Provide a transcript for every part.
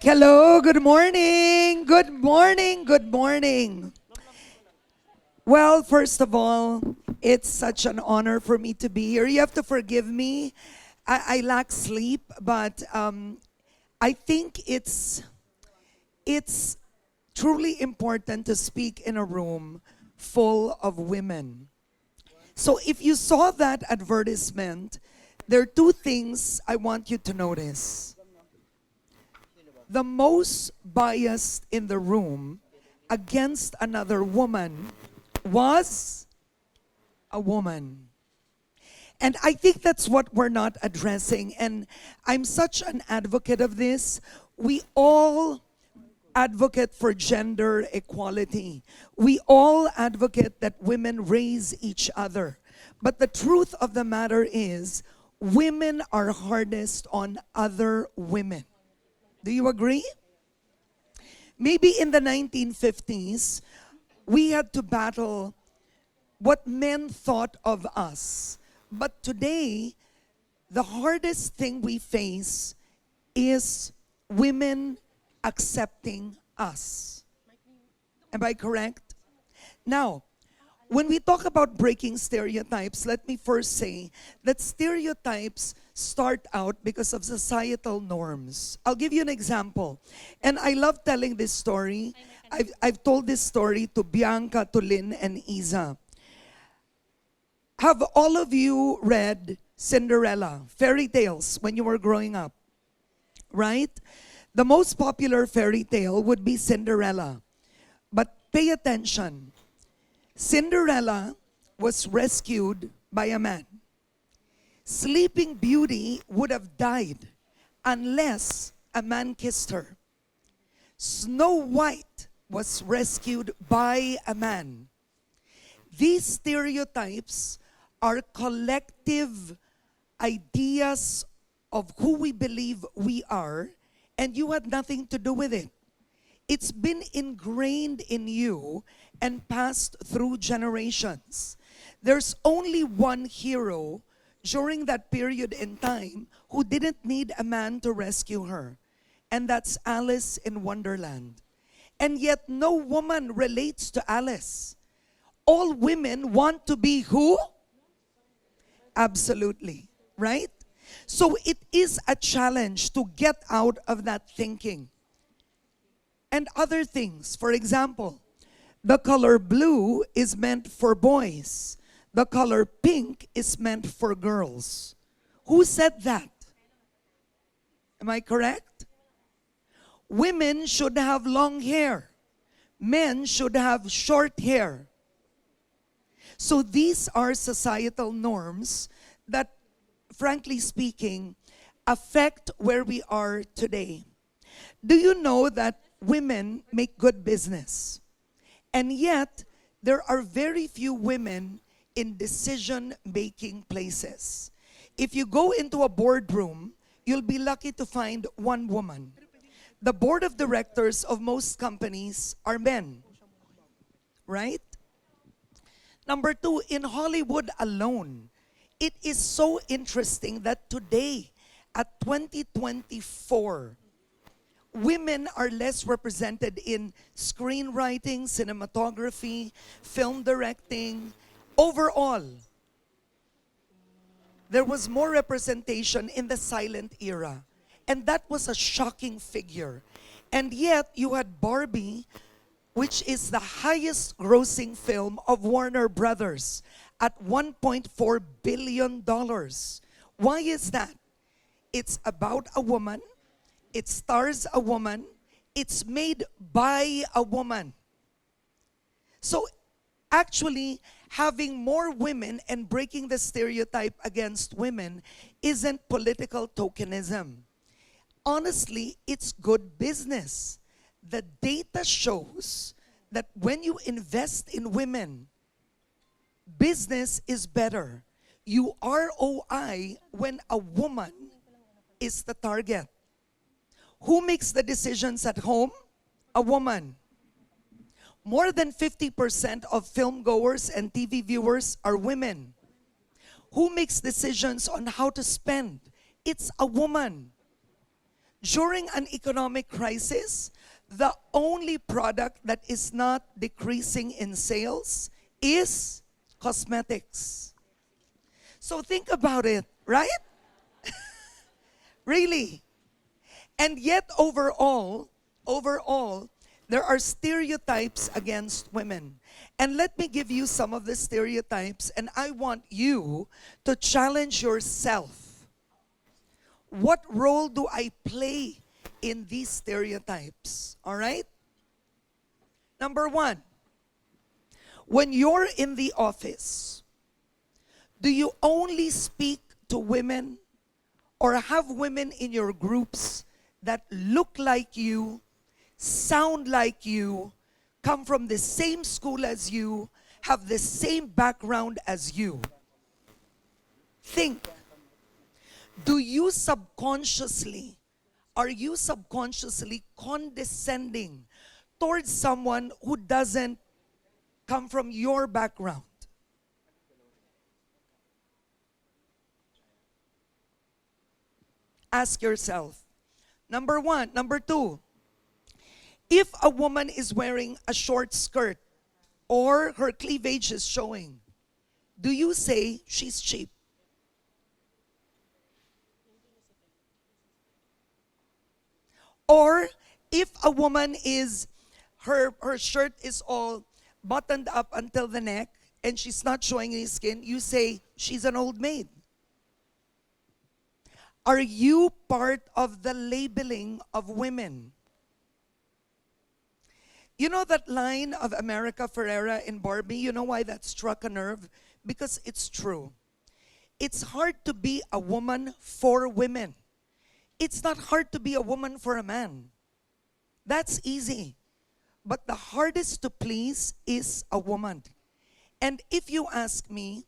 Hello, good morning. Good morning. Good morning. Well, first of all, it's such an honor for me to be here. You have to forgive me. I lack sleep, but I think it's truly important to speak in a room full of women. So if you saw that advertisement, there are two things I want you to notice. The most biased in the room against another woman was a woman. And I think that's what we're not addressing. And I'm such an advocate of this. We all advocate for gender equality. We all advocate that women raise each other. But the truth of the matter is, women are hardest on other women. Do you agree? Maybe in the 1950s, we had to battle what men thought of us. But today, the hardest thing we face is women accepting us. Am I correct? Now, when we talk about breaking stereotypes, let me first say that stereotypes start out because of societal norms. I'll give you an example. And I love telling this story. I've told this story to Bianca, to Lynn, and Isa. Have all of you read Cinderella, fairy tales, when you were growing up? Right? The most popular fairy tale would be Cinderella. But pay attention. Cinderella was rescued by a man. Sleeping Beauty would have died unless a man kissed her. Snow White was rescued by a man. These stereotypes are collective ideas of who we believe we are, and you had nothing to do with it. It's been ingrained in you and passed through generations. There's only one hero during that period in time who didn't need a man to rescue her, and that's Alice in Wonderland. And yet no woman relates to Alice. All women want to be who? Absolutely, right? So it is a challenge to get out of that thinking. And other things, for example, the color blue is meant for boys. The color pink is meant for girls. Who said that? Am I correct? Women should have long hair. Men should have short hair. So these are societal norms that, frankly speaking, affect where we are today. Do you know that women make good business? And yet, there are very few women in decision-making places. If you go into a boardroom, you'll be lucky to find one woman. The board of directors of most companies are men, right? Number two, in Hollywood alone, it is so interesting that today, at 2024, women are less represented in screenwriting, cinematography, film directing. Overall, there was more representation in the silent era. And that was a shocking figure. And yet, you had Barbie, which is the highest grossing film of Warner Brothers at $1.4 billion. Why is that? It's about a woman. It stars a woman. It's made by a woman. So actually, having more women and breaking the stereotype against women isn't political tokenism. Honestly, it's good business. The data shows that when you invest in women, business is better. You ROI when a woman is the target. Who makes the decisions at home? A woman. More than 50% of film goers and TV viewers are women. Who makes decisions on how to spend? It's a woman. During an economic crisis, the only product that is not decreasing in sales is cosmetics. So think about it, right? Really. And yet overall, there are stereotypes against women. And let me give you some of the stereotypes, and I want you to challenge yourself. What role do I play in these stereotypes? All right? Number one, when you're in the office, do you only speak to women or have women in your groups that look like you, sound like you, come from the same school as you, have the same background as you? Think. Are you subconsciously condescending towards someone who doesn't come from your background? Ask yourself. Number one. Number two, if a woman is wearing a short skirt or her cleavage is showing, do you say she's cheap? Or if a woman is, her shirt is all buttoned up until the neck and she's not showing any skin, you say she's an old maid. Are you part of the labeling of women? You know that line of America Ferrera in Barbie? You know why that struck a nerve? Because it's true. It's hard to be a woman for women. It's not hard to be a woman for a man. That's easy. But the hardest to please is a woman. And if you ask me,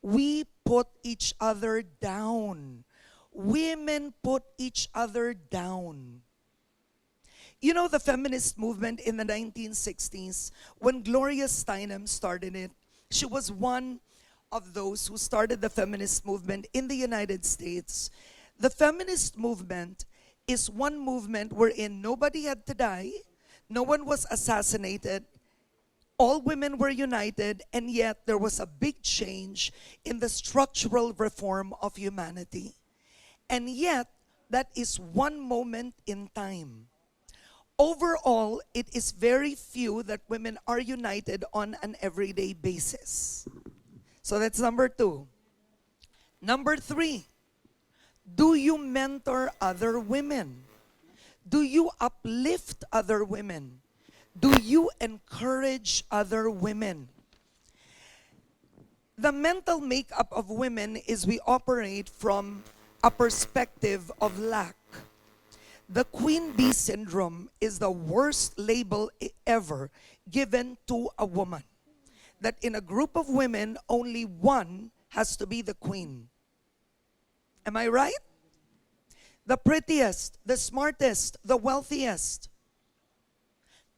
we put each other down. Women put each other down. You know the feminist movement in the 1960s, when Gloria Steinem started it, she was one of those who started the feminist movement in the United States. The feminist movement is one movement wherein nobody had to die, no one was assassinated, all women were united, and yet there was a big change in the structural reform of humanity. And yet, that is one moment in time. Overall, it is very few that women are united on an everyday basis. So that's number two. Number three, do you mentor other women? Do you uplift other women? Do you encourage other women? The mental makeup of women is we operate from a perspective of lack. The queen bee syndrome is the worst label ever given to a woman. That in a group of women, only one has to be the queen. Am I right? The prettiest, the smartest, the wealthiest.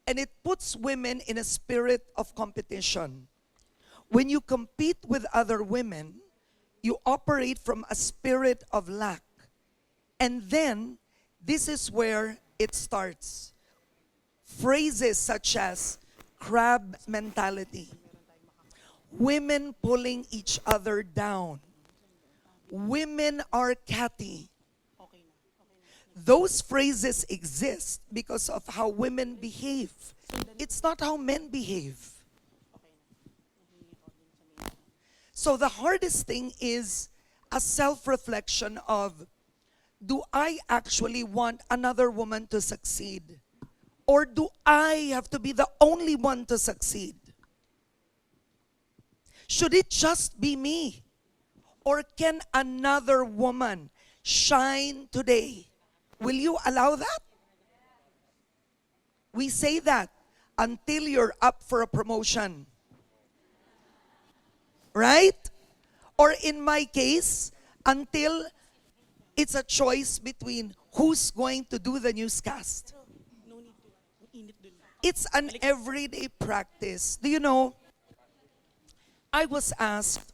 And it puts women in a spirit of competition. When you compete with other women, you operate from a spirit of lack. And then, this is where it starts. Phrases such as crab mentality, women pulling each other down, women are catty. Those phrases exist because of how women behave. It's not how men behave. So the hardest thing is a self-reflection of, do I actually want another woman to succeed? Or do I have to be the only one to succeed? Should it just be me? Or can another woman shine today? Will you allow that? We say that until you're up for a promotion. Right? Or in my case, until it's a choice between who's going to do the newscast. It's an everyday practice. Do you know, I was asked,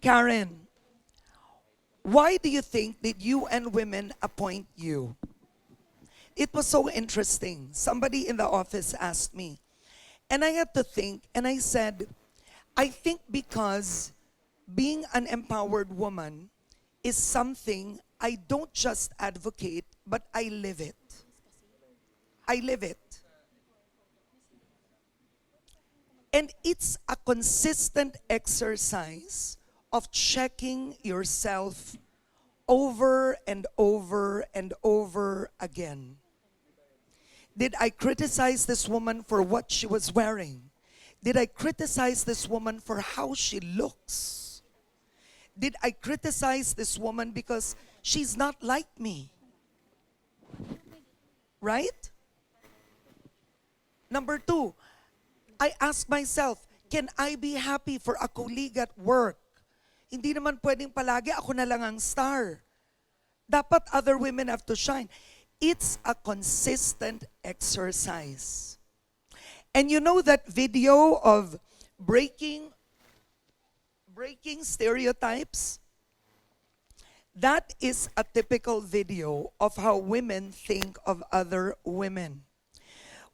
Karen, why do you think that UN Women appoint you? it was so interesting. Somebody in the office asked me, and I had to think, and I said, I think because being an empowered woman is something I don't just advocate, but I live it. I live it. And it's a consistent exercise of checking yourself over and over and over again. Did I criticize this woman for what she was wearing? Did I criticize this woman for how she looks? Did I criticize this woman because she's not like me? Right? Number two, I ask myself, can I be happy for a colleague at work? Hindi naman pwedeng palagi ako na lang ang star. Dapat other women have to shine. It's a consistent exercise. And you know that video of breaking stereotypes? That is a typical video of how women think of other women.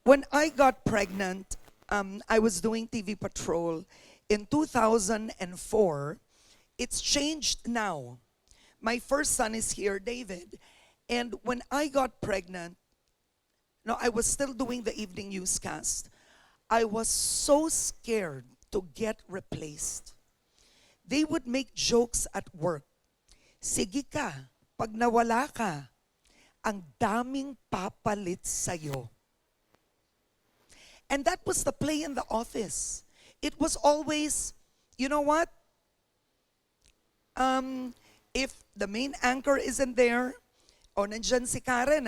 When I got pregnant, I was doing TV Patrol in 2004. It's changed now. My first son is here, David. And when I got pregnant, no, I was still doing the evening newscast. I was so scared to get replaced. They would make jokes at work. Sige ka, pag nawala ka, ang daming papalit sa'yo. And that was the play in the office. It was always, you know what? If the main anchor isn't there, o nandyan si Karen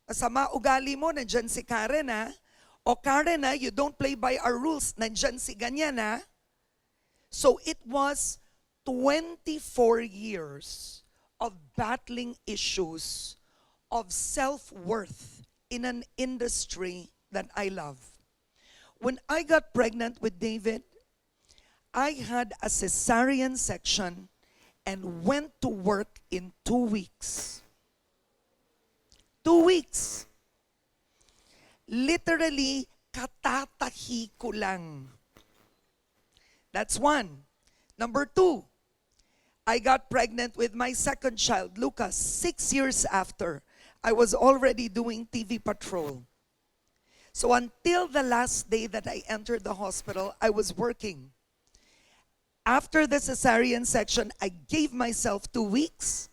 masama ugali mo, nandyan si Karen o Karen you don't play by our rules, nandyan si ganyan So it was 24 years of battling issues of self-worth in an industry that I love. When I got pregnant with David, I had a cesarean section and went to work in 2 weeks. 2 weeks. Literally, katatahi ko lang. That's one. Number two, I got pregnant with my second child, Lucas, 6 years after. I was already doing TV Patrol. So until the last day that I entered the hospital, I was working. After the cesarean section, I gave myself 2 weeks.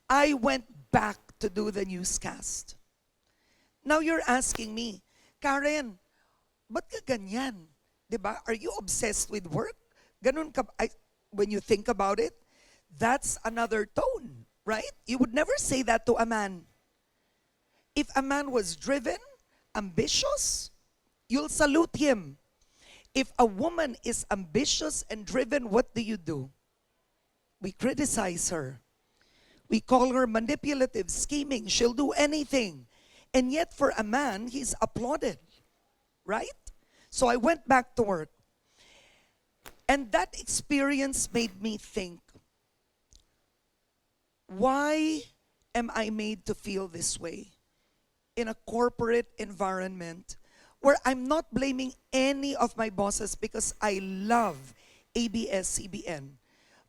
I went back to do the newscast. Now you're asking me, Karen, ba't ka ganyan? Diba? Are you obsessed with work? Ganun ka, when you think about it, that's another tone, right? You would never say that to a man. If a man was driven, ambitious, you'll salute him. If a woman is ambitious and driven, what do? We criticize her. We call her manipulative, scheming. She'll do anything. And yet for a man, he's applauded, right? So I went back to work. And that experience made me think, why am I made to feel this way in a corporate environment where I'm not blaming any of my bosses because I love ABS-CBN,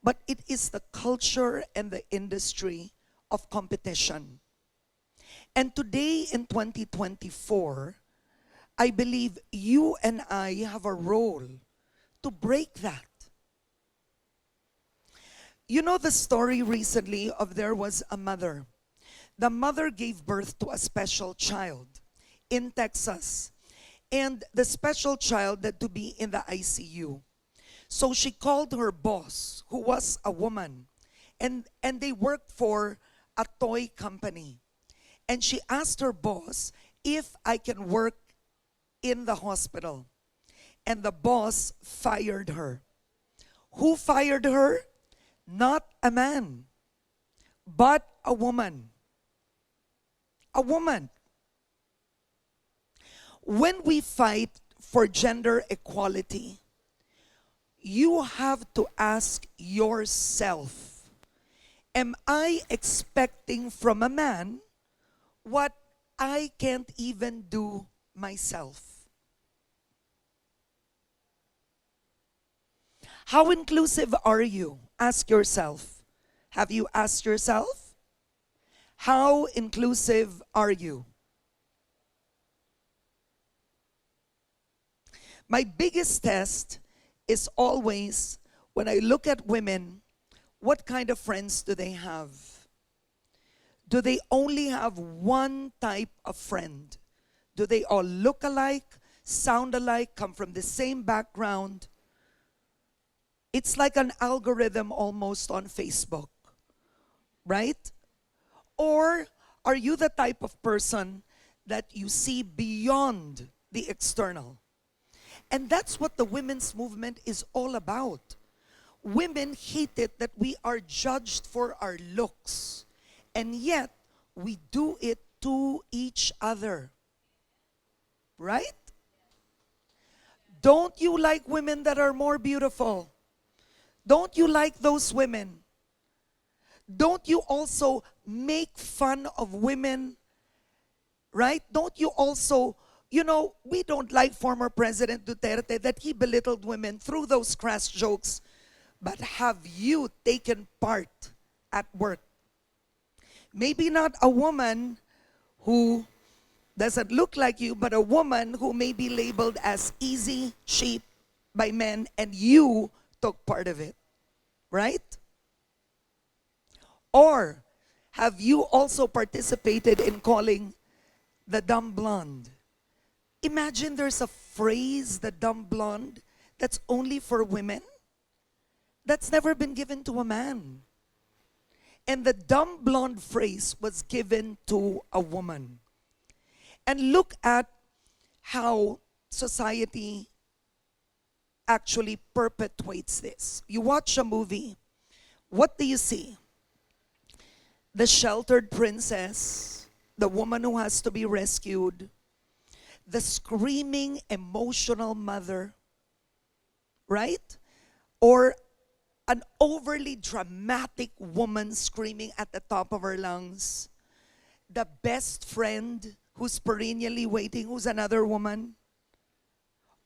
but it is the culture and the industry of competition. And today in 2024, I believe you and I have a role to break that. You know the story recently of there was a mother. The mother gave birth to a special child in Texas. And the special child had to be in the ICU. So she called her boss, who was a woman, and they worked for a toy company. And she asked her boss if I can work in the hospital. And the boss fired her. Who fired her? Not a man, but a woman. A woman. When we fight for gender equality, you have to ask yourself, am I expecting from a man what I can't even do myself. How inclusive are you? Ask yourself. Have you asked yourself? How inclusive are you? My biggest test is always when I look at women, what kind of friends do they have? Do they only have one type of friend? Do they all look alike, sound alike, come from the same background? It's like an algorithm almost on Facebook, right? Or are you the type of person that you see beyond the external? And that's what the women's movement is all about. Women hate it that we are judged for our looks, and yet we do it to each other. Right? Don't you like women that are more beautiful? Don't you like those women? Don't you also make fun of women? Right? Don't you also, we don't like former President Duterte that he belittled women through those crass jokes. But have you taken part at work? Maybe not a woman who doesn't look like you, but a woman who may be labeled as easy, cheap by men, and you took part of it, right? Or have you also participated in calling the dumb blonde? Imagine there's a phrase, the dumb blonde, that's only for women. That's never been given to a man. And the dumb blonde phrase was given to a woman. And look at how society actually perpetuates this. You watch a movie, what do you see? The sheltered princess, the woman who has to be rescued, the screaming emotional mother, right? Or an overly dramatic woman screaming at the top of her lungs, the best friend who's perennially waiting, who's another woman,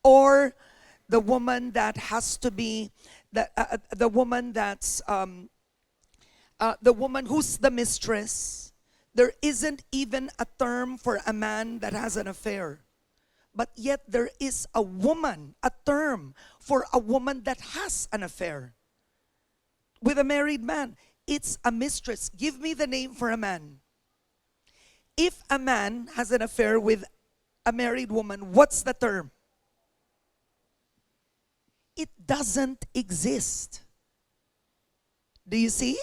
or the woman that has to be the woman that's the woman who's the mistress. There isn't even a term for a man that has an affair, but yet there is a term for a woman that has an affair with a married man. It's a mistress. Give me the name for a man. If a man has an affair with a married woman, what's the term? It doesn't exist. Do you see?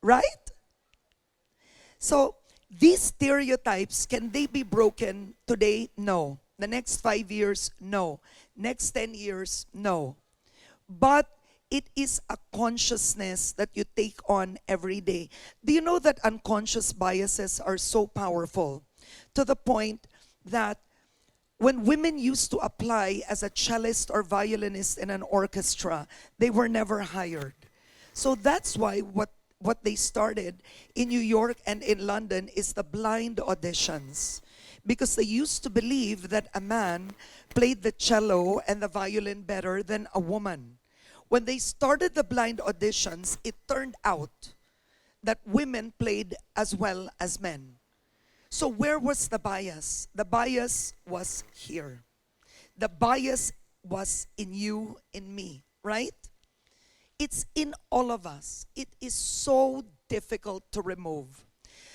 Right? So, these stereotypes, can they be broken today? No. The next 5 years? No. Next 10 years? No. But it is a consciousness that you take on every day. Do you know that unconscious biases are so powerful to the point that when women used to apply as a cellist or violinist in an orchestra, they were never hired. So that's why what they started in New York and in London is the blind auditions. Because they used to believe that a man played the cello and the violin better than a woman. When they started the blind auditions, it turned out that women played as well as men. So where was the bias? The bias was here. The bias was in you, in me, right? It's in all of us. It is so difficult to remove.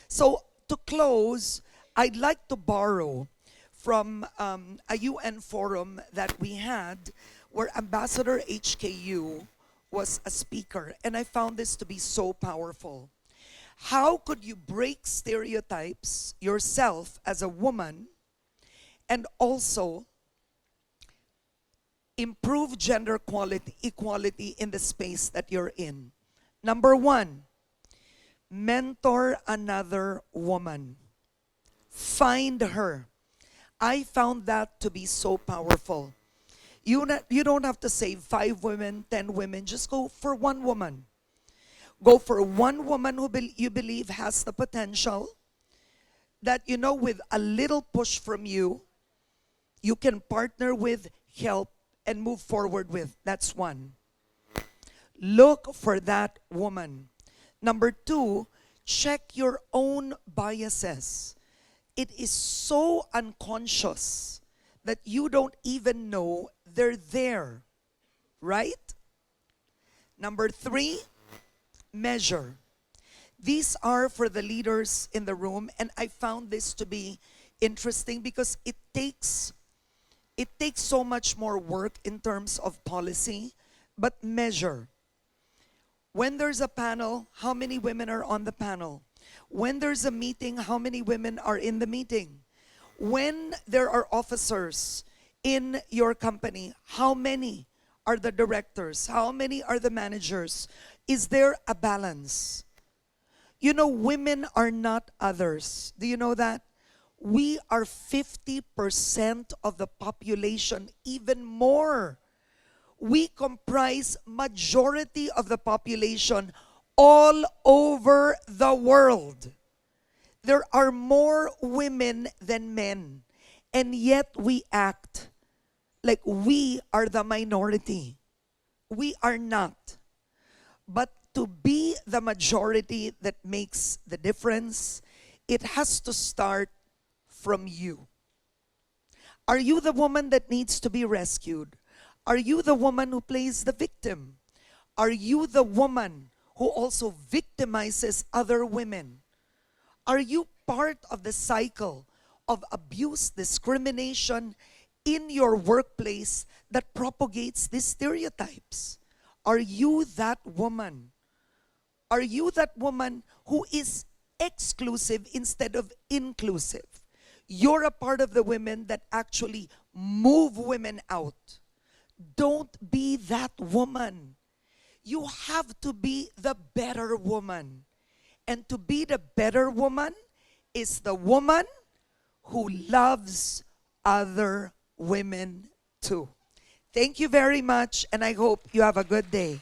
So to close, I'd like to borrow from a UN forum that we had where Ambassador HKU was a speaker. And I found this to be so powerful. How could you break stereotypes yourself as a woman and also improve gender equality in the space that you're in? Number one, mentor another woman. Find her. I found that to be so powerful. You don't have to say 5 women, 10 women. Just go for one woman. Go for one woman who you believe has the potential. that, with a little push from you, you can partner with, help, and move forward with. That's one. Look for that woman. Number two, check your own biases. It is so unconscious that you don't even know they're there, right? Number three, measure. These are for the leaders in the room, and I found this to be interesting because it takes so much more work in terms of policy, but measure. When there's a panel, how many women are on the panel? When there's a meeting, how many women are in the meeting? When there are officers in your company, how many are the directors? How many are the managers? Is there a balance? Women are not others. Do you know that? We are 50% of the population, even more. We comprise majority of the population all over the world. There are more women than men, and yet we act like we are the minority. We are not. But to be the majority that makes the difference, it has to start from you. Are you the woman that needs to be rescued? Are you the woman who plays the victim? Are you the woman who also victimizes other women? Are you part of the cycle of abuse, discrimination in your workplace that propagates these stereotypes? Are you that woman? Are you that woman who is exclusive instead of inclusive? You're a part of the women that actually move women out. Don't be that woman. You have to be the better woman. And to be the better woman is the woman who loves other women too. Thank you very much, and I hope you have a good day.